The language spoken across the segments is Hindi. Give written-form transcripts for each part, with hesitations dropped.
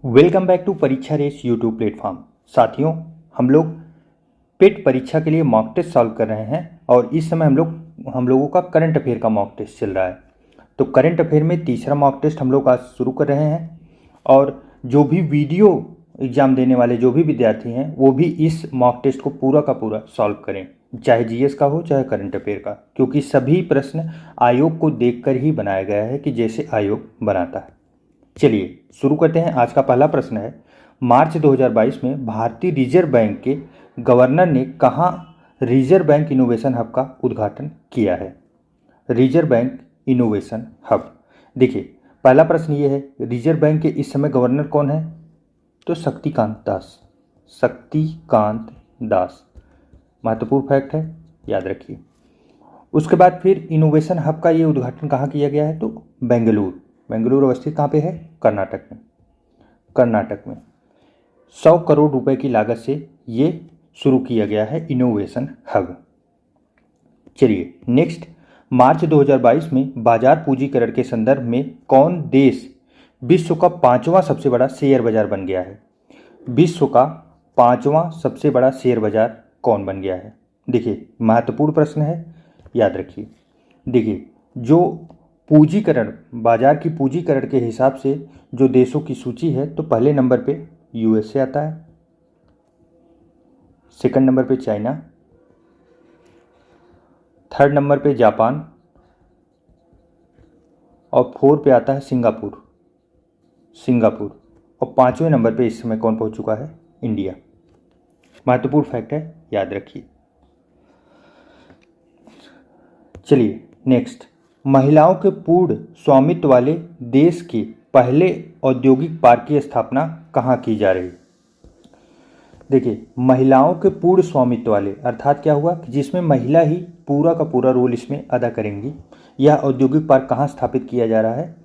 वेलकम बैक टू परीक्षा रेस यूट्यूब प्लेटफॉर्म। साथियों, हम लोग पेट परीक्षा के लिए मॉक टेस्ट सॉल्व कर रहे हैं और इस समय हम लोगों का करंट अफेयर का मॉक टेस्ट चल रहा है। तो करंट अफेयर में तीसरा मॉक टेस्ट हम लोग आज शुरू कर रहे हैं और जो भी वीडियो एग्ज़ाम देने वाले जो भी विद्यार्थी हैं वो भी इस मॉक टेस्ट को पूरा का पूरा सॉल्व करें, चाहे जीएस का हो चाहे करंट अफेयर का, क्योंकि सभी प्रश्न आयोग को देखकर ही बनाया गया है कि जैसे आयोग बनाता है। चलिए शुरू करते हैं। आज का पहला प्रश्न है, मार्च 2022 में भारतीय रिजर्व बैंक के गवर्नर ने कहाँ रिजर्व बैंक इनोवेशन हब का उद्घाटन किया है? Reserve bank innovation hub. देखिए, पहला प्रश्न ये है, रिजर्व बैंक के इस समय गवर्नर कौन है? तो शक्तिकांत दास। शक्तिकांत दास महत्वपूर्ण फैक्ट है, याद रखिए। उसके बाद फिर इनोवेशन हब का ये उद्घाटन कहाँ किया गया है? तो बेंगलुरु। बेंगलुरु अवस्थित कहाँ पे है? कर्नाटक में। कर्नाटक में 100 करोड़ रुपए की लागत से ये शुरू किया गया है इनोवेशन हब। चलिए नेक्स्ट, मार्च 2022 में बाजार पूंजीकरण के संदर्भ में कौन देश विश्व का 5वां सबसे बड़ा शेयर बाजार बन गया है? विश्व का 5वां सबसे बड़ा शेयर बाजार कौन बन गया है? देखिए, महत्वपूर्ण प्रश्न है, याद रखिए। देखिए, जो पूंजीकरण, बाजार की पूंजीकरण के हिसाब से जो देशों की सूची है, तो पहले नंबर पे यूएसए आता है, सेकंड नंबर पे चाइना, थर्ड नंबर पे जापान और फोर पे आता है सिंगापुर। सिंगापुर और 5वें नंबर पे इस समय कौन पहुंच चुका है? इंडिया। महत्वपूर्ण फैक्ट है, याद रखिए। चलिए नेक्स्ट, महिलाओं के पूर्ण स्वामित्व वाले देश के पहले औद्योगिक पार्क की स्थापना कहाँ की जा रही? देखिए, महिलाओं के पूर्ण स्वामित्व वाले अर्थात क्या हुआ कि जिसमें महिला ही पूरा का पूरा रोल इसमें अदा करेंगी। यह औद्योगिक पार्क कहाँ स्थापित किया जा रहा है?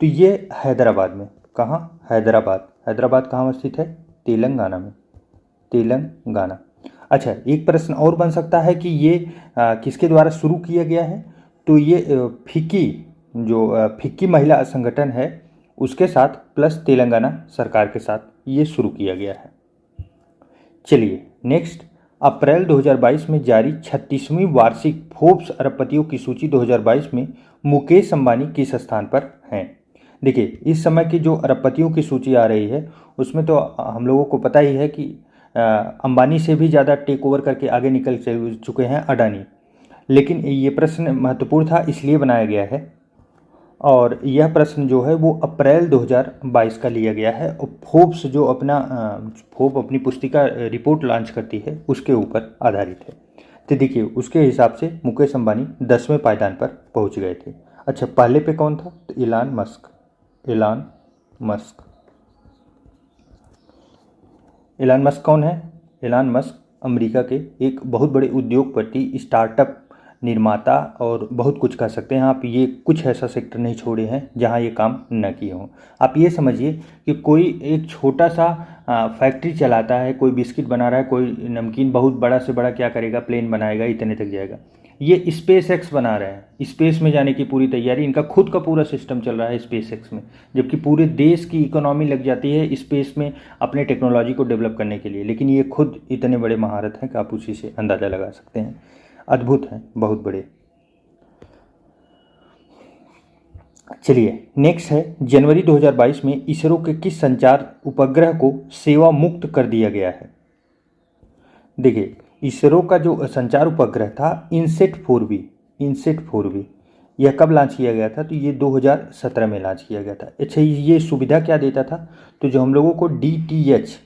तो ये हैदराबाद में। कहाँ? हैदराबाद। हैदराबाद कहाँ स्थित है? तेलंगाना में। तेलंगाना। अच्छा, एक प्रश्न और बन सकता है कि ये किसके द्वारा शुरू किया गया है? तो ये फिक्की, जो फिक्की महिला संगठन है उसके साथ प्लस तेलंगाना सरकार के साथ ये शुरू किया गया है। चलिए नेक्स्ट, अप्रैल 2022 में जारी 36वीं वार्षिक फोर्ब्स अरबपतियों की सूची 2022 में मुकेश अंबानी किस स्थान पर हैं? देखिए, इस समय की जो अरबपतियों की सूची आ रही है उसमें तो हम लोगों को पता ही है कि अंबानी से भी ज़्यादा टेक ओवर करके आगे निकल चुके हैं अडानी। लेकिन ये प्रश्न महत्वपूर्ण था इसलिए बनाया गया है और यह प्रश्न जो है वो अप्रैल 2022 का लिया गया है और फोर्ब्स जो फोर्ब अपनी पुस्तिका रिपोर्ट लॉन्च करती है उसके ऊपर आधारित है। तो देखिए, उसके हिसाब से मुकेश अंबानी 10वें पायदान पर पहुंच गए थे। अच्छा, पहले पे कौन था? तो इलान मस्क। इलान मस्क। इलान मस्क कौन है? इलान मस्क अमेरिका के एक बहुत बड़े उद्योगपति, स्टार्टअप निर्माता और बहुत कुछ कह सकते हैं आप। ये कुछ ऐसा सेक्टर नहीं छोड़े हैं जहां ये काम न किए हों। आप ये समझिए कि कोई एक छोटा सा फैक्ट्री चलाता है, कोई बिस्किट बना रहा है, कोई नमकीन, बहुत बड़ा से बड़ा क्या करेगा? प्लेन बनाएगा, इतने तक जाएगा। ये स्पेस एक्स बना रहे हैं, स्पेस में जाने की पूरी तैयारी, इनका खुद का पूरा सिस्टम चल रहा है स्पेस एक्स में, जबकि पूरे देश की इकोनॉमी लग जाती है स्पेस में अपने टेक्नोलॉजी को डेवलप करने के लिए। लेकिन ये खुद इतने बड़े महारत हैं कि आप उसी से अंदाज़ा लगा सकते हैं। अद्भुत हैं, बहुत बड़े। चलिए नेक्स्ट है, जनवरी 2022 में इसरो के किस संचार उपग्रह को सेवा मुक्त कर दिया गया है? देखिए, इसरो का जो संचार उपग्रह था इनसेट 4B, इनसेट 4B, यह कब लॉन्च किया गया था? तो ये 2017 में लॉन्च किया गया था। अच्छा, ये सुविधा क्या देता था? तो जो हम लोगों को DTH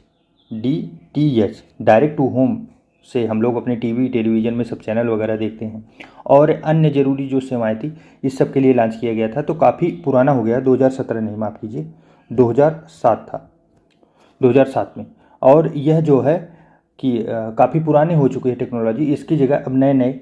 डायरेक्ट टू होम से हम लोग अपने टीवी टेलीविज़न में सब चैनल वगैरह देखते हैं और अन्य ज़रूरी जो सेवाएं थी इस सब के लिए लॉन्च किया गया था। तो काफ़ी पुराना हो गया, 2017 नहीं, माफ़ कीजिए, 2007 था, 2007 में। और यह जो है कि काफ़ी पुराने हो चुकी है टेक्नोलॉजी, इसकी जगह अब नए नए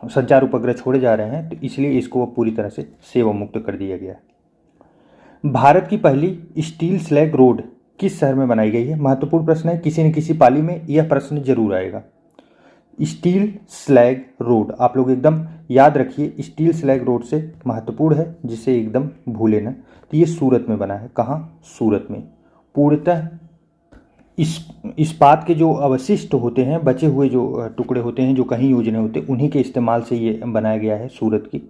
संचार उपग्रह छोड़े जा रहे हैं, तो इसलिए इसको पूरी तरह से सेवा मुक्त कर दिया गया है। भारत की पहली स्टील स्लैग रोड किस शहर में बनाई गई है? महत्वपूर्ण प्रश्न है, किसी न किसी पाली में यह प्रश्न जरूर आएगा। स्टील स्लैग रोड, आप लोग एकदम याद रखिए, स्टील स्लैग रोड से महत्वपूर्ण है, जिसे एकदम भूले ना। तो ये सूरत में बना है, कहाँ? सूरत में। पूर्णतः इस इस्पात के जो अवशिष्ट होते हैं, बचे हुए जो टुकड़े होते हैं जो कहीं यूज नहीं होते, उन्हीं के इस्तेमाल से ये बनाया गया है। सूरत की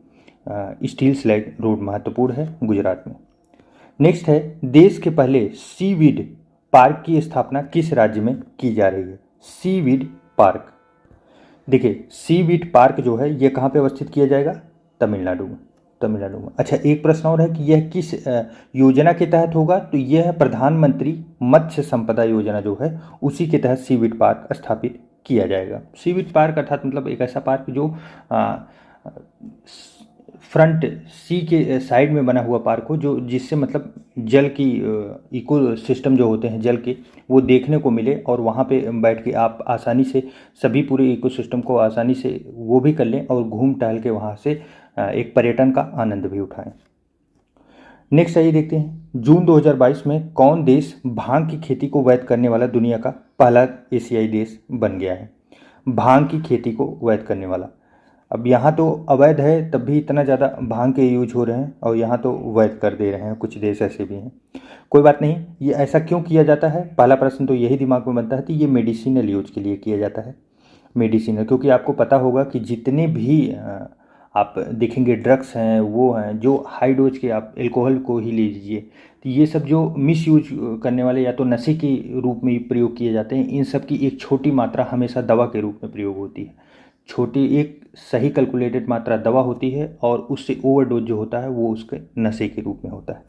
स्टील स्लैग रोड महत्वपूर्ण है, गुजरात में। नेक्स्ट है, देश के पहले सीवीड पार्क की स्थापना किस राज्य में की जा रही है? Seaweed park. देखिए, सीवीड पार्क जो है ये कहाँ पे अवस्थित किया जाएगा? तमिलनाडु में। तमिलनाडु में। अच्छा, एक प्रश्न और है कि यह किस योजना के तहत होगा? तो यह है प्रधानमंत्री मत्स्य संपदा योजना जो है, उसी के तहत सीवीड पार्क स्थापित किया जाएगा। सीवीड पार्क अर्थात मतलब एक ऐसा पार्क जो फ्रंट सी के साइड में बना हुआ पार्क हो, जो जिससे मतलब जल की इको सिस्टम जो होते हैं जल के, वो देखने को मिले, और वहाँ पे बैठ के आप आसानी से सभी पूरे इको सिस्टम को आसानी से वो भी कर लें और घूम टहल के वहाँ से एक पर्यटन का आनंद भी उठाएं। नेक्स्ट आइए देखते हैं, जून 2022 में कौन देश भांग की खेती को वैध करने वाला दुनिया का पहला एशियाई देश बन गया है? भांग की खेती को वैध करने वाला। अब यहाँ तो अवैध है, तब भी इतना ज़्यादा भांग के यूज हो रहे हैं, और यहाँ तो वैध कर दे रहे हैं। कुछ देश ऐसे भी हैं। कोई बात नहीं, ये ऐसा क्यों किया जाता है? पहला प्रश्न तो यही दिमाग में बनता है कि ये मेडिसिनल यूज के लिए किया जाता है। मेडिसिनल, क्योंकि आपको पता होगा कि जितने भी आप देखेंगे ड्रग्स हैं, वो हैं जो हाई डोज के, आप एल्कोहल को ही ले लीजिए, तो ये सब जो मिस यूज करने वाले या तो नशे के रूप में प्रयोग किए जाते हैं, इन सब की एक छोटी मात्रा हमेशा दवा के रूप में प्रयोग होती है। छोटी एक सही कैलकुलेटेड मात्रा दवा होती है, और उससे ओवरडोज जो होता है वो उसके नशे के रूप में होता है।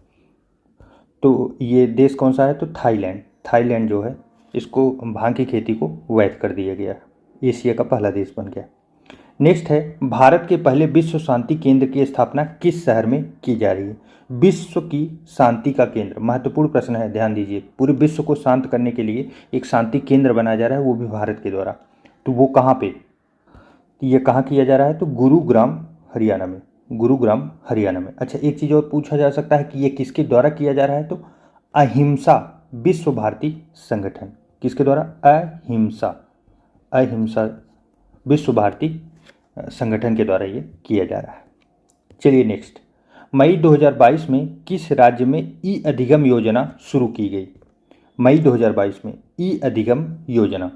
तो ये देश कौन सा है? तो थाईलैंड। थाईलैंड जो है, इसको भांग की खेती को वैध कर दिया गया, एशिया का पहला देश बन गया। नेक्स्ट है, भारत के पहले विश्व शांति केंद्र की स्थापना किस शहर में की जा रही है? विश्व की शांति का केंद्र, महत्वपूर्ण प्रश्न है, ध्यान दीजिए। पूरे विश्व को शांत करने के लिए एक शांति केंद्र बनाया जा रहा है, वो भी भारत के द्वारा। तो वो कहाँ पे, ये कहाँ किया जा रहा है? तो गुरुग्राम, हरियाणा में। गुरुग्राम, हरियाणा में। अच्छा, एक चीज़ और पूछा जा सकता है कि ये किसके द्वारा किया जा रहा है? तो अहिंसा विश्व भारती संगठन। किसके द्वारा? अहिंसा, अहिंसा विश्व भारती संगठन के द्वारा ये किया जा रहा है। चलिए नेक्स्ट, मई 2022 में किस राज्य में ई अधिगम योजना शुरू की गई? मई 2022 में ई अधिगम योजना।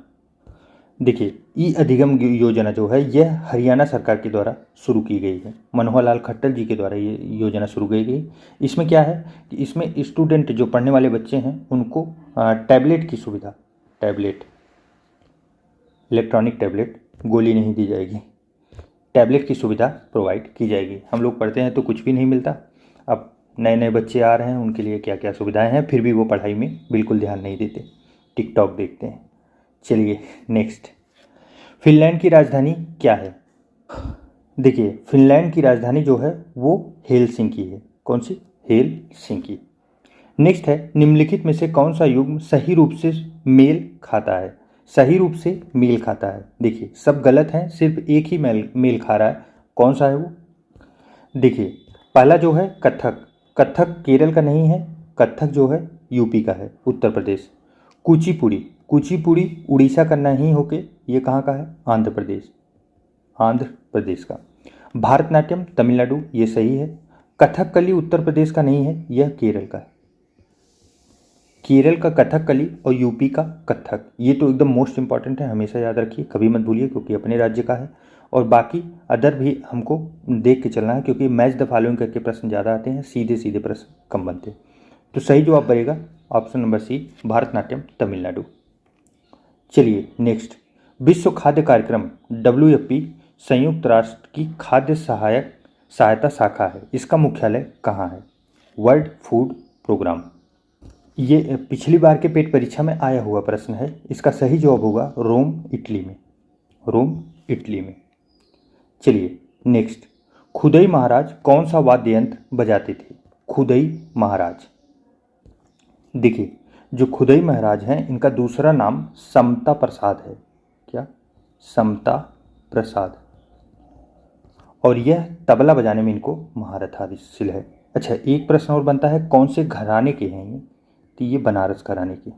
देखिए, ई अधिगम योजना जो है यह हरियाणा सरकार के द्वारा शुरू की गई है। मनोहर लाल खट्टर जी के द्वारा ये योजना शुरू की गई। इसमें क्या है कि इसमें स्टूडेंट जो पढ़ने वाले बच्चे हैं उनको टैबलेट की सुविधा, टैबलेट, इलेक्ट्रॉनिक टैबलेट, गोली नहीं दी जाएगी, टैबलेट की सुविधा प्रोवाइड की जाएगी। हम लोग पढ़ते हैं तो कुछ भी नहीं मिलता, अब नए नए बच्चे आ रहे हैं, उनके लिए क्या क्या सुविधाएं हैं, फिर भी वो पढ़ाई में बिल्कुल ध्यान नहीं देते, टिकटॉक देखते हैं। चलिए नेक्स्ट, फिनलैंड की राजधानी क्या है? देखिए, फिनलैंड की राजधानी जो है वो हेलसिंकी है। कौन सी? हेलसिंकी। नेक्स्ट है, निम्नलिखित में से कौन सा युग्म सही रूप से मेल खाता है? सही रूप से मेल खाता है। देखिए, सब गलत हैं, सिर्फ एक ही मेल खा रहा है। कौन सा है वो? देखिए, पहला जो है कथक, कथक केरल का नहीं है, कथक जो है यूपी का है, उत्तर प्रदेश। कुचिपुड़ी, कुचिपुड़ी उड़ीसा का नहीं होके ये कहाँ का है? आंध्र प्रदेश, आंध्र प्रदेश का। भारतनाट्यम तमिलनाडु, ये सही है। कथकली उत्तर प्रदेश का नहीं है, यह केरल का है। केरल का कथकली और यूपी का कथक, ये तो एकदम मोस्ट इंपॉर्टेंट है, हमेशा याद रखिए, कभी मत भूलिए, क्योंकि अपने राज्य का है। और बाकी अदर भी हमको देख के चलना है, क्योंकि मैच द फॉलोइंग करके प्रश्न ज़्यादा आते हैं, सीधे सीधे प्रश्न कम बनते हैं। तो सही जवाब बनेगा option number C, Bharatanatyam Tamil Nadu. चलिए नेक्स्ट, विश्व खाद्य कार्यक्रम WFP संयुक्त राष्ट्र की खाद्य सहायता शाखा है, इसका मुख्यालय कहाँ है? World food programme. ये पिछली बार के पेट परीक्षा में आया हुआ प्रश्न है, इसका सही जवाब होगा रोम, इटली में, रोम, इटली में। चलिए नेक्स्ट, खुदई महाराज कौन सा वाद्य यंत्र बजाते थे? खुदई महाराज। देखिए, जो खुदई महाराज हैं इनका दूसरा नाम समता प्रसाद है। क्या? समता प्रसाद। और यह तबला बजाने में इनको महारत हासिल है। अच्छा, एक प्रश्न और बनता है, कौन से घराने के हैं ये? तो ये बनारस घराने के,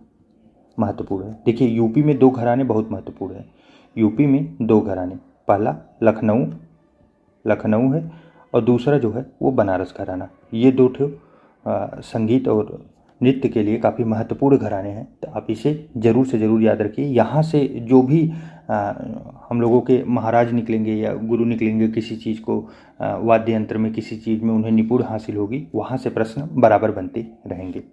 महत्वपूर्ण है। देखिए, यूपी में दो घराने बहुत महत्वपूर्ण है। यूपी में 2 घराने, पहला लखनऊ है और दूसरा जो है वो बनारस घराना। ये 2 संगीत और नृत्य के लिए काफ़ी महत्वपूर्ण घराने हैं, तो आप इसे ज़रूर से ज़रूर याद रखिए। यहाँ से जो भी हम लोगों के महाराज निकलेंगे या गुरु निकलेंगे, किसी चीज़ को वाद्य यंत्र में किसी चीज़ में उन्हें निपुण हासिल होगी, वहाँ से प्रश्न बराबर बनते रहेंगे।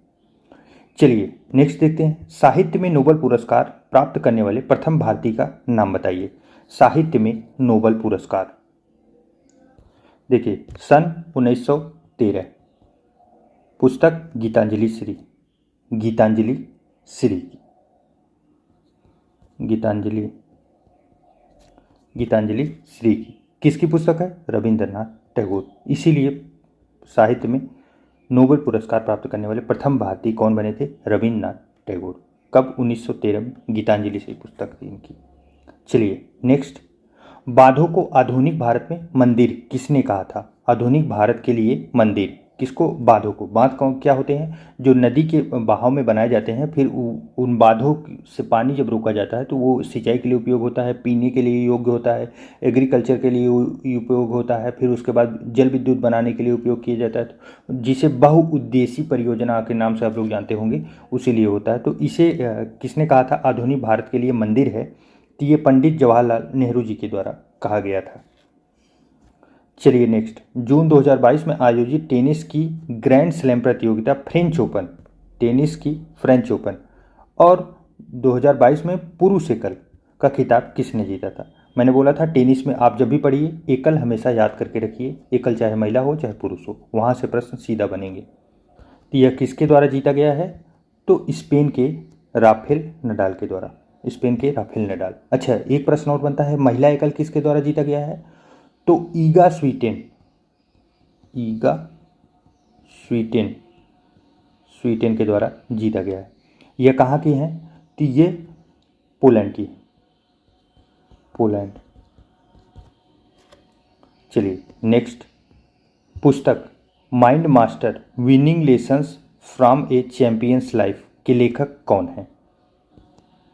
चलिए नेक्स्ट देखते हैं, साहित्य में नोबेल पुरस्कार प्राप्त करने वाले प्रथम भारतीय का नाम बताइए। साहित्य में नोबेल पुरस्कार देखिए सन 1913, पुस्तक गीतांजलि श्री की किसकी पुस्तक है? रविंद्रनाथ टैगोर। इसीलिए साहित्य में नोबेल पुरस्कार प्राप्त करने वाले प्रथम भारतीय कौन बने थे? रविंद्रनाथ टैगोर। कब? 1913 में गीतांजलि से पुस्तक थी इनकी। चलिए नेक्स्ट, बांधों को आधुनिक भारत में मंदिर किसने कहा था? आधुनिक भारत के लिए मंदिर किसको? बांधों को। बांध कौन क्या होते हैं? जो नदी के बहाव में बनाए जाते हैं, फिर उन बांधों से पानी जब रोका जाता है तो वो सिंचाई के लिए उपयोग होता है, पीने के लिए योग्य होता है, एग्रीकल्चर के लिए उपयोग होता है, फिर उसके बाद जल विद्युत बनाने के लिए उपयोग किया जाता है, तो जिसे बहुउद्देशीय परियोजना के नाम से आप लोग जानते होंगे, उसी लिए होता है। तो इसे किसने कहा था आधुनिक भारत के लिए मंदिर है? तो ये पंडित जवाहरलाल नेहरू जी के द्वारा कहा गया था। चलिए नेक्स्ट, जून 2022 में आयोजित टेनिस की ग्रैंड स्लैम प्रतियोगिता फ्रेंच ओपन और 2022 में पुरुष एकल का खिताब किसने जीता था? मैंने बोला था टेनिस में आप जब भी पढ़िए एकल हमेशा याद करके रखिए, एकल चाहे महिला हो चाहे पुरुष हो, वहाँ से प्रश्न सीधा बनेंगे। तो यह किसके द्वारा जीता गया है? तो स्पेन के राफेल नडाल के द्वारा, अच्छा एक प्रश्न और बनता है, महिला एकल किसके द्वारा जीता गया है? तो ईगा स्वीटेन के द्वारा जीता गया है। यह कहाँ की है? तो ये पोलैंड की, पोलैंड। चलिए नेक्स्ट, पुस्तक mind master winning lessons from A champions life के लेखक कौन है?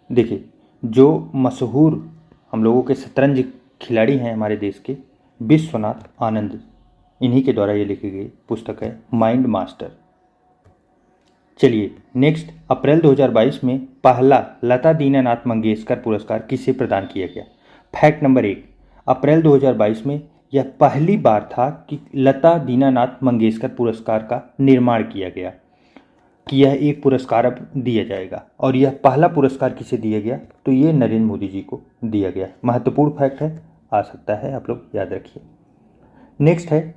देखिए जो मशहूर हम लोगों के शतरंज खिलाड़ी हैं हमारे देश के, विश्वनाथ आनंद, इन्हीं के द्वारा ये लिखी गई पुस्तक है माइंड मास्टर। चलिए नेक्स्ट, अप्रैल 2022 में पहला लता दीनानाथ मंगेशकर पुरस्कार किसे प्रदान किया गया? फैक्ट नंबर 1, अप्रैल 2022 में यह पहली बार था कि लता दीनानाथ मंगेशकर पुरस्कार का निर्माण किया गया, कि यह एक पुरस्कार अब दिया जाएगा। और यह पहला पुरस्कार किसे दिया गया? तो ये नरेंद्र मोदी जी को दिया गया। महत्वपूर्ण फैक्ट है, आ सकता है, आप लोग याद रखिए। नेक्स्ट है,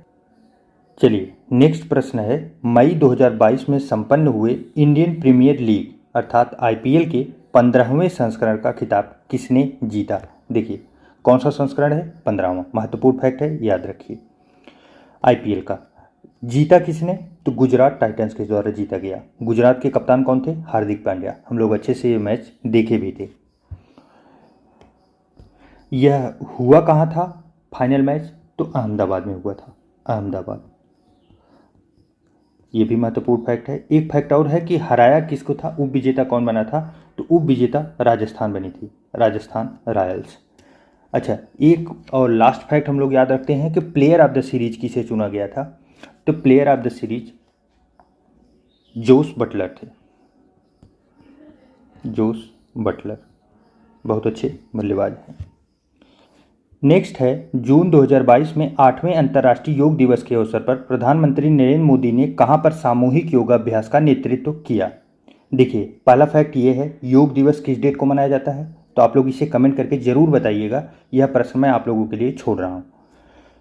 चलिए नेक्स्ट प्रश्न है, मई 2022 में संपन्न हुए इंडियन प्रीमियर लीग अर्थात आईपीएल के 15वें संस्करण का खिताब किसने जीता? देखिए कौन सा संस्करण है? 15वां। महत्वपूर्ण फैक्ट है, याद रखिए। आईपीएल का जीता किसने? तो गुजरात टाइटंस के द्वारा जीता गया। गुजरात के कप्तान कौन थे? हार्दिक पांड्या। हम लोग अच्छे से ये मैच देखे भी थे। यह हुआ कहाँ था फाइनल मैच? तो अहमदाबाद में हुआ था, अहमदाबाद। ये भी महत्वपूर्ण फैक्ट है। एक फैक्ट और है कि हराया किसको था? उप विजेता कौन बना था? तो उप विजेता राजस्थान बनी थी, राजस्थान रॉयल्स। अच्छा एक और लास्ट फैक्ट हम लोग याद रखते हैं कि प्लेयर ऑफ द सीरीज किसे चुना गया था? तो player of the series Jos Buttler थे, जोस बटलर, बहुत अच्छे बल्लेबाज हैं। नेक्स्ट है, जून 2022 में 8वें अंतर्राष्ट्रीय योग दिवस के अवसर पर प्रधानमंत्री नरेंद्र मोदी ने कहां पर सामूहिक योगाभ्यास का नेतृत्व किया? देखिए पहला फैक्ट ये है, योग दिवस किस डेट को मनाया जाता है? तो आप लोग इसे कमेंट करके जरूर बताइएगा, यह प्रश्न मैं आप लोगों के लिए छोड़ रहा हूँ।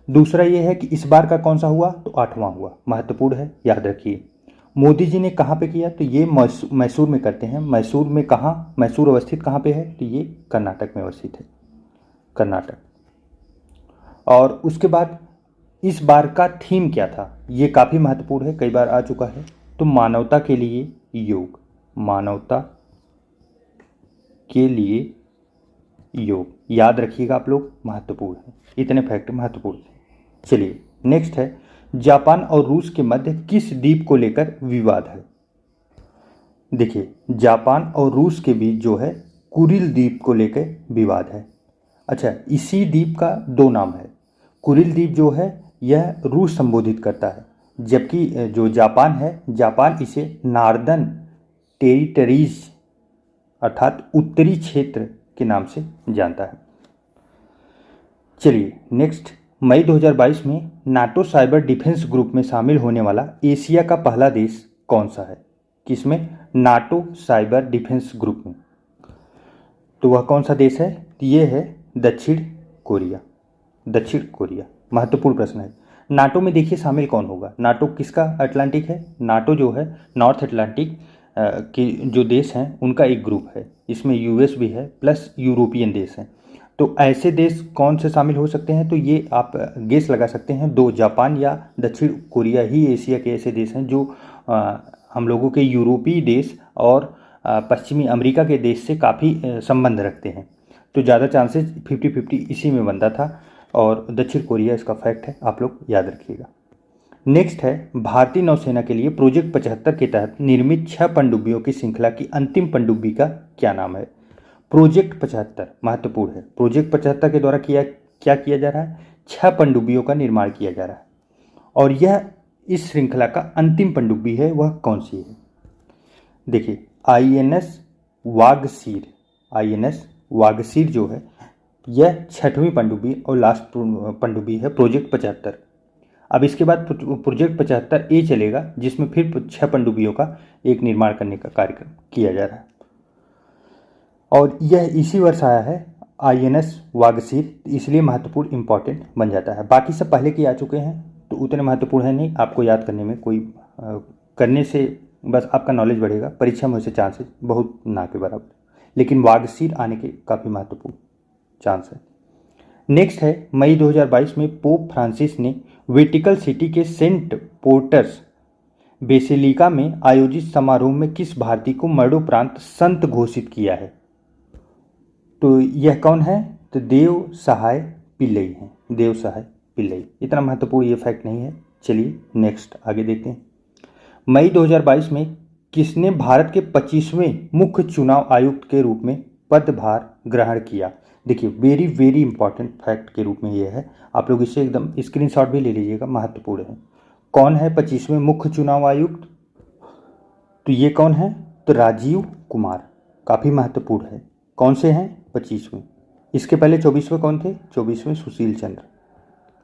दूसरा ये है कि इस बार का कौन सा हुआ? तो 8वां हुआ, महत्वपूर्ण है, याद रखिए। मोदी जी ने कहाँ पे किया? तो ये मैसूर में करते हैं। मैसूर में कहाँ? मैसूर अवस्थित कहाँ पे है? तो ये कर्नाटक में अवस्थित है, कर्नाटक। और उसके बाद इस बार का थीम क्या था? ये काफ़ी महत्वपूर्ण है, कई बार आ चुका है। तो मानवता के लिए योग, मानवता के लिए योग, याद रखिएगा आप लोग, महत्वपूर्ण है। इतने फैक्ट महत्वपूर्ण है। चलिए नेक्स्ट है, जापान और रूस के मध्य किस द्वीप को लेकर विवाद है? देखिए जापान और रूस के बीच जो है कुरिल द्वीप को लेकर विवाद है। अच्छा, इसी द्वीप का दो नाम है। कुरिल द्वीप जो है यह रूस संबोधित करता है, जबकि जो जापान है, जापान इसे नॉर्दर्न टेरिटरीज अर्थात उत्तरी क्षेत्र के नाम से जानता है। चलिए नेक्स्ट, मई 2022 में नाटो साइबर डिफेंस ग्रुप में शामिल होने वाला एशिया का पहला देश कौन सा है? किसमें? नाटो साइबर डिफेंस ग्रुप में। तो वह कौन सा देश है? तो ये है दक्षिण कोरिया। दक्षिण कोरिया महत्वपूर्ण प्रश्न है। नाटो में देखिए शामिल कौन होगा? नाटो किसका अटलांटिक है? नाटो जो है नॉर्थ अटलांटिक के जो देश हैं उनका एक ग्रुप है। इसमें यूएस भी है प्लस यूरोपियन देश हैं। तो ऐसे देश कौन से शामिल हो सकते हैं? तो ये आप गेस लगा सकते हैं, दो, जापान या दक्षिण कोरिया ही एशिया के ऐसे देश हैं जो हम लोगों के यूरोपीय देश और पश्चिमी अमेरिका के देश से काफ़ी संबंध रखते हैं। तो ज़्यादा चांसेस 50-50 इसी में बनता था और दक्षिण कोरिया इसका फैक्ट है, आप लोग याद रखिएगा। नेक्स्ट है, भारतीय नौसेना के लिए प्रोजेक्ट 75 के तहत निर्मित 6 पनडुब्बियों की श्रृंखला की अंतिम पनडुब्बी का क्या नाम है? प्रोजेक्ट 75 महत्वपूर्ण है। प्रोजेक्ट 75 के द्वारा क्या किया जा रहा है? 6 पनडुब्बियों का निर्माण किया जा रहा है और यह इस श्रृंखला का अंतिम पनडुब्बी है, वह कौन सी है? देखिए, आईएनएस वागसीर। आईएनएस वागसीर जो है यह 6वीं पनडुब्बी और लास्ट पनडुब्बी है प्रोजेक्ट 75। अब इसके बाद प्रोजेक्ट 75A चलेगा, जिसमें फिर 6 पनडुब्बियों का एक निर्माण करने का कार्यक्रम किया जा रहा है और यह इसी वर्ष आया है आईएनएस वागसीर, इसलिए महत्वपूर्ण इंपॉर्टेंट बन जाता है। बाकी सब पहले के आ चुके हैं तो उतने महत्वपूर्ण है नहीं, आपको याद करने में कोई करने से बस आपका नॉलेज बढ़ेगा, परीक्षा में उससे चांसेस बहुत ना के बराबर, लेकिन वागसीर आने के काफ़ी महत्वपूर्ण चांस है। नेक्स्ट है, मई 2022 में पोप फ्रांसिस ने वेटिकन सिटी के सेंट पोर्टर्स बेसिलिका में आयोजित समारोह में किस भारतीय को मरणोपरांत संत घोषित किया है? तो यह कौन है? तो देव सहाय पिल्लई हैं। देव सहाय पिल्लई, इतना महत्वपूर्ण ये फैक्ट नहीं है। चलिए नेक्स्ट आगे देखते हैं। मई 2022 में किसने भारत के 25वें मुख्य चुनाव आयुक्त के रूप में पदभार ग्रहण किया? देखिए, वेरी वेरी इंपॉर्टेंट फैक्ट के रूप में ये है, आप लोग इसे एकदम स्क्रीनशॉट भी ले लीजिएगा, महत्वपूर्ण है। कौन है 25वें मुख्य चुनाव आयुक्त? तो ये कौन है? तो राजीव कुमार, काफ़ी महत्वपूर्ण है। कौन से हैं? 25वें। इसके पहले 24वें कौन थे? 24वें सुशील चंद्र,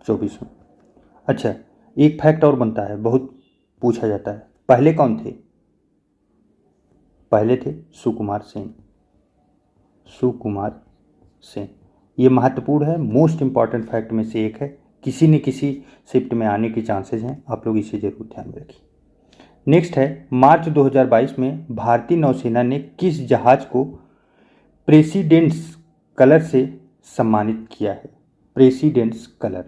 24वें। अच्छा, एक फैक्ट और बनता है, बहुत पूछा जाता है, पहले कौन थे? पहले थे सुकुमार सेन। सुकुमार सेन, ये महत्वपूर्ण है, मोस्ट इंपॉर्टेंट फैक्ट में से एक है, किसी न किसी शिफ्ट में आने के चांसेस हैं, आप लोग इसे जरूर ध्यान में रखिए। नेक्स्ट है, मार्च 2022 में भारतीय नौसेना ने किस जहाज को प्रेसिडेंट्स कलर से सम्मानित किया है? प्रेसिडेंट्स कलर,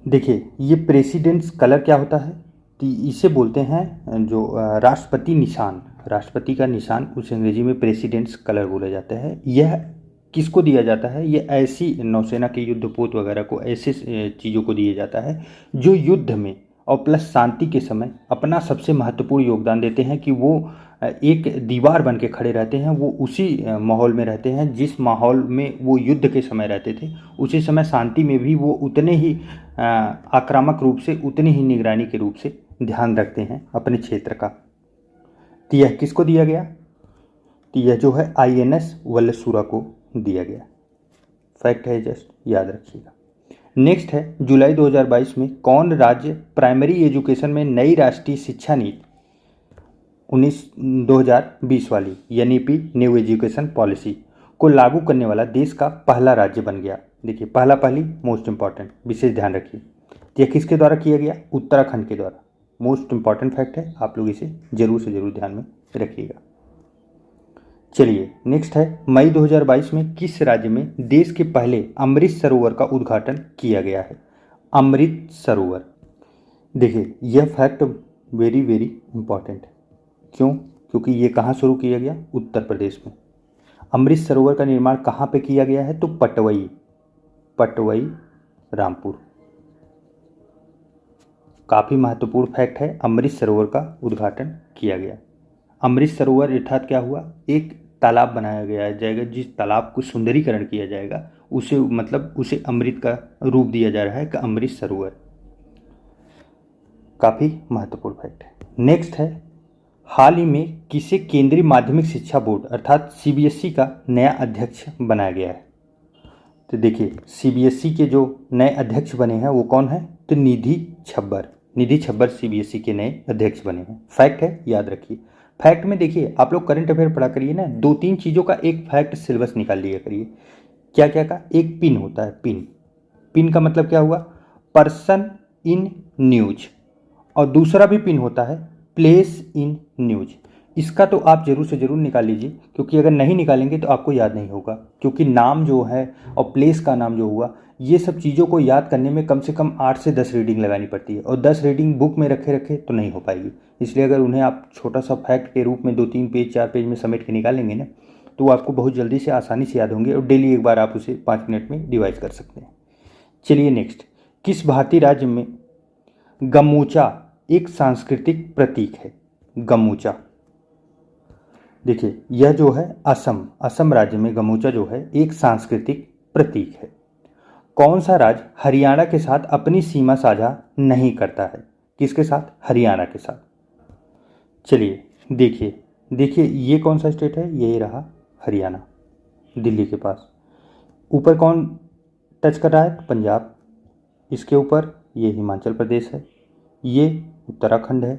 देखिए ये प्रेसिडेंट्स कलर क्या होता है? तो इसे बोलते हैं जो राष्ट्रपति निशान, राष्ट्रपति का निशान, उस अंग्रेजी में प्रेसिडेंट्स कलर बोला जाता है। यह किसको दिया जाता है? ये ऐसी नौसेना के युद्धपोत वगैरह को, ऐसे चीज़ों को दिया जाता है जो युद्ध में और प्लस शांति के समय अपना सबसे महत्वपूर्ण योगदान देते हैं, कि वो एक दीवार बन के खड़े रहते हैं, वो उसी माहौल में रहते हैं जिस माहौल में वो युद्ध के समय रहते थे, उसी समय शांति में भी वो उतने ही आक्रामक रूप से, उतनी ही निगरानी के रूप से ध्यान रखते हैं अपने क्षेत्र का। तो यह किसको दिया गया? तो यह जो है आईएनएस वल्लसूरा को दिया गया। फैक्ट है, जस्ट याद रखिएगा। नेक्स्ट है, जुलाई 2022 में कौन राज्य प्राइमरी एजुकेशन में नई राष्ट्रीय शिक्षा नीति 2020 वाली एनईपी न्यू एजुकेशन पॉलिसी को लागू करने वाला देश का पहला राज्य बन गया? देखिए, पहला पहली मोस्ट इंपॉर्टेंट, विशेष ध्यान रखिए। यह किसके द्वारा किया गया? उत्तराखंड के द्वारा। मोस्ट इंपॉर्टेंट फैक्ट है, आप लोग इसे जरूर से जरूर ध्यान में रखिएगा। चलिए नेक्स्ट है, मई 2022 में किस राज्य में देश के पहले अमृत सरोवर का उद्घाटन किया गया है? अमृत सरोवर, देखिए यह फैक्ट वेरी वेरी इंपॉर्टेंट है। क्यों? क्योंकि ये कहाँ शुरू किया गया? उत्तर प्रदेश में। अमृत सरोवर का निर्माण कहाँ पे किया गया है? तो पटवई, पटवई रामपुर। काफ़ी महत्वपूर्ण फैक्ट है, अमृत सरोवर का उद्घाटन किया गया। अमृत सरोवर अर्थात क्या हुआ? एक तालाब बनाया गया जाएगा, जिस तालाब को सुंदरीकरण किया जाएगा उसे मतलब उसे अमृत का रूप दिया जा रहा है कि अमृत सरोवर। काफ़ी महत्वपूर्ण फैक्ट है। नेक्स्ट है, हाल ही में किसे केंद्रीय माध्यमिक शिक्षा बोर्ड अर्थात सीबीएसई का नया अध्यक्ष बनाया गया है? तो देखिए सीबीएसई के जो नए अध्यक्ष बने हैं वो कौन है? तो निधि छब्बर सीबीएसई के नए अध्यक्ष बने हैं। फैक्ट है, याद रखिए। फैक्ट में देखिए आप लोग करंट अफेयर पढ़ा करिए ना, 2-3 चीज़ों का एक फैक्ट सिलेबस निकाल लिया करिए। क्या क्या का? एक पिन होता है, पिन का मतलब क्या हुआ? Person in news. और दूसरा भी पिन होता है प्लेस इन न्यूज। इसका तो आप जरूर से जरूर निकाल लीजिए, क्योंकि अगर नहीं निकालेंगे तो आपको याद नहीं होगा, क्योंकि नाम जो है और प्लेस का नाम जो हुआ, ये सब चीज़ों को याद करने में कम से कम 8 से 10 रीडिंग लगानी पड़ती है, और 10 रीडिंग बुक में रखे रखे तो नहीं हो पाएगी। इसलिए अगर उन्हें आप छोटा सा फैक्ट के रूप में 2-3 पेज 4 पेज में समेट के निकालेंगे ना, तो वो आपको बहुत जल्दी से आसानी से याद होंगे, और डेली एक बार आप उसे 5 मिनट में डिवाइस कर सकते हैं। चलिए नेक्स्ट, किस भारतीय राज्य में गमूचा एक सांस्कृतिक प्रतीक है? गमूचा, देखिए यह जो है असम राज्य में गमूचा जो है एक सांस्कृतिक प्रतीक है। कौन सा राज्य हरियाणा के साथ अपनी सीमा साझा नहीं करता है? किसके साथ? हरियाणा के साथ। चलिए देखिए ये कौन सा स्टेट है? यही रहा हरियाणा, दिल्ली के पास। ऊपर कौन टच कर रहा है? पंजाब। इसके ऊपर ये हिमाचल प्रदेश है, ये उत्तराखंड है।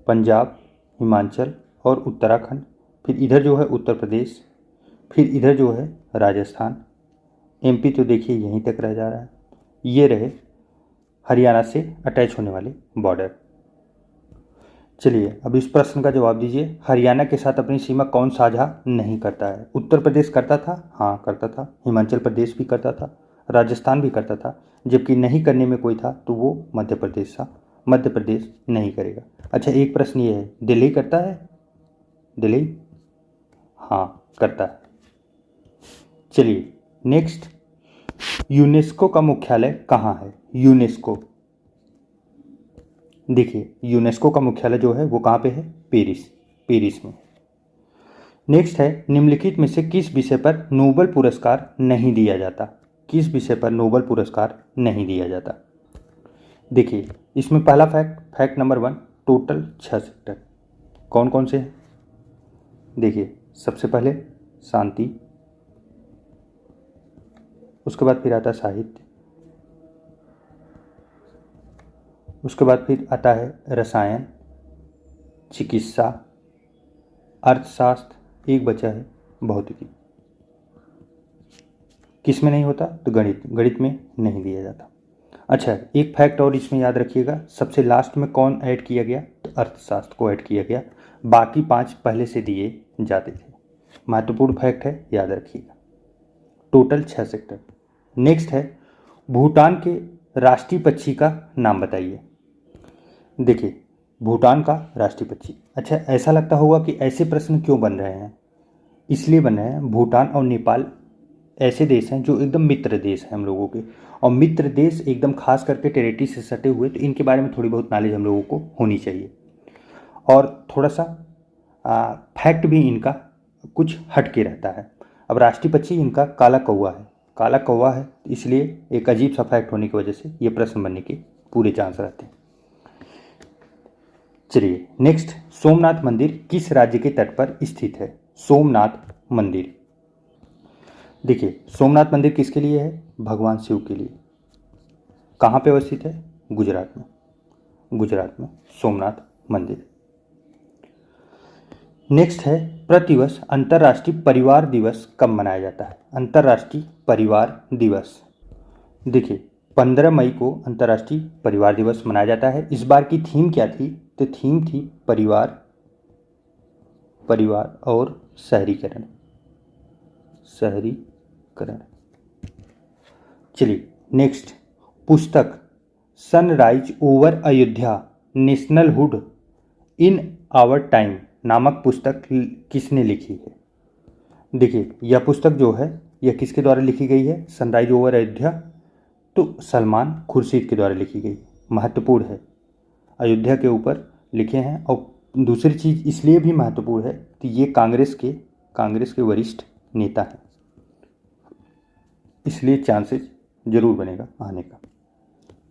पंजाब, हिमाचल और उत्तराखंड, फिर इधर जो है उत्तर प्रदेश, फिर इधर जो है राजस्थान। एमपी तो देखिए यहीं तक रह जा रहा है। ये रहे हरियाणा से अटैच होने वाले बॉर्डर। चलिए अब इस प्रश्न का जवाब दीजिए। हरियाणा के साथ अपनी सीमा कौन साझा नहीं करता है? उत्तर प्रदेश करता था, हाँ करता था। हिमाचल प्रदेश भी करता था, राजस्थान भी करता था। जबकि नहीं करने में कोई था तो वो मध्य प्रदेश था। मध्य प्रदेश नहीं करेगा। अच्छा एक प्रश्न ये है, दिल्ली करता है? दिल्ली हाँ करता है। चलिए नेक्स्ट, यूनेस्को का मुख्यालय कहाँ है? यूनेस्को, देखिए यूनेस्को का मुख्यालय जो है वो कहाँ पे है? पेरिस में। नेक्स्ट है, निम्नलिखित में से किस विषय पर नोबेल पुरस्कार नहीं दिया जाता? किस विषय पर नोबेल पुरस्कार नहीं दिया जाता? देखिए इसमें पहला फैक्ट नंबर 1, टोटल 6 सेक्टर कौन कौन से हैं? देखिए सबसे पहले शांति, उसके बाद फिर आता है साहित्य, उसके बाद फिर आता है रसायन, चिकित्सा, अर्थशास्त्र, एक बचा है भौतिकी। किस में नहीं होता? तो गणित में नहीं दिया जाता। अच्छा एक फैक्ट और इसमें याद रखिएगा, सबसे लास्ट में कौन ऐड किया गया? तो अर्थशास्त्र को ऐड किया गया, बाकी 5 पहले से दिए जाते थे। महत्वपूर्ण फैक्ट है, याद रखिएगा। Total 6 sector. नेक्स्ट है, भूटान के राष्ट्रीय पक्षी का नाम बताइए। देखिए भूटान का राष्ट्रीय पक्षी, अच्छा ऐसा लगता होगा कि ऐसे प्रश्न क्यों बन रहे हैं? इसलिए बन रहे हैं, भूटान और नेपाल ऐसे देश हैं जो एकदम मित्र देश हैं हम लोगों के, और मित्र देश एकदम खास करके टेरिटरी से सटे हुए, तो इनके बारे में थोड़ी बहुत नॉलेज हम लोगों को होनी चाहिए। और थोड़ा सा फैक्ट भी इनका कुछ हट के रहता है। अब राष्ट्रीय पक्षी इनका काला कौवा है, इसलिए एक अजीब सा फैक्ट होने की वजह से ये प्रश्न बनने के पूरे चांस रहते हैं। चलिए नेक्स्ट, सोमनाथ मंदिर किस राज्य के तट पर स्थित है? सोमनाथ मंदिर, देखिए सोमनाथ मंदिर किसके लिए है? भगवान शिव के लिए। कहाँ पे अवस्थित है? गुजरात में सोमनाथ मंदिर। नेक्स्ट है, प्रतिवर्ष अंतर्राष्ट्रीय परिवार दिवस कब मनाया जाता है? अंतर्राष्ट्रीय परिवार दिवस, देखिए 15 मई को अंतर्राष्ट्रीय परिवार दिवस मनाया जाता है। इस बार की थीम क्या थी? तो थीम थी परिवार और शहरीकरण। चलिए नेक्स्ट, पुस्तक sunrise over Ayodhya nationhood in our time नामक पुस्तक किसने लिखी है? देखिए यह पुस्तक जो है यह किसके द्वारा लिखी गई है? सनराइज ओवर अयोध्या, तो सलमान खुर्शीद के द्वारा लिखी गई। महत्वपूर्ण है, अयोध्या के ऊपर लिखे हैं। और दूसरी चीज़ इसलिए भी महत्वपूर्ण है कि ये कांग्रेस के वरिष्ठ नेता हैं, इसलिए चांसेस जरूर बनेगा आने का।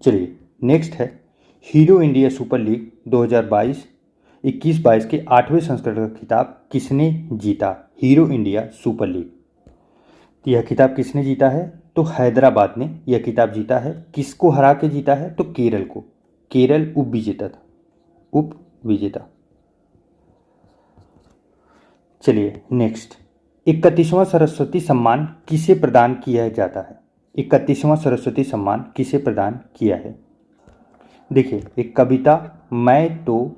चलिए नेक्स्ट है, हीरो इंडिया सुपर लीग 2021-22 के 8वें संस्करण का खिताब किसने जीता? हीरो इंडिया सुपर लीग, यह खिताब किसने जीता है? तो हैदराबाद ने यह खिताब जीता है। किसको हरा के जीता है? तो केरल को। केरल उप विजेता। चलिए नेक्स्ट, 31वां सरस्वती सम्मान किसे प्रदान किया जाता है? 31वां सरस्वती सम्मान किसे प्रदान किया है? देखिए, एक कविता मैं तो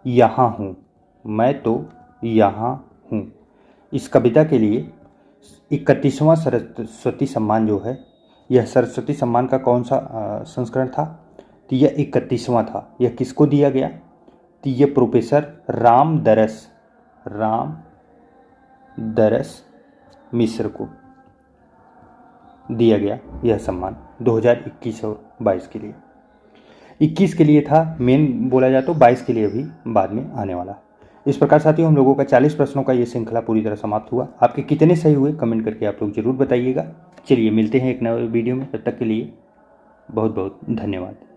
यहाँ हूँ, इस कविता के लिए 31वां सरस्वती सम्मान जो है, यह सरस्वती सम्मान का कौन सा संस्करण था? तो यह 31वां था। यह किसको दिया गया? तो यह प्रोफेसर रामदरस मिश्र को दिया गया यह सम्मान 2021 और 22 के लिए। 21 के लिए था मेन बोला जाए तो, 22 के लिए भी बाद में आने वाला। इस प्रकार साथियों हम लोगों का 40 प्रश्नों का ये श्रृंखला पूरी तरह समाप्त हुआ। आपके कितने सही हुए कमेंट करके आप लोग जरूर बताइएगा। चलिए मिलते हैं एक नए वीडियो में, तब तक के लिए बहुत बहुत धन्यवाद।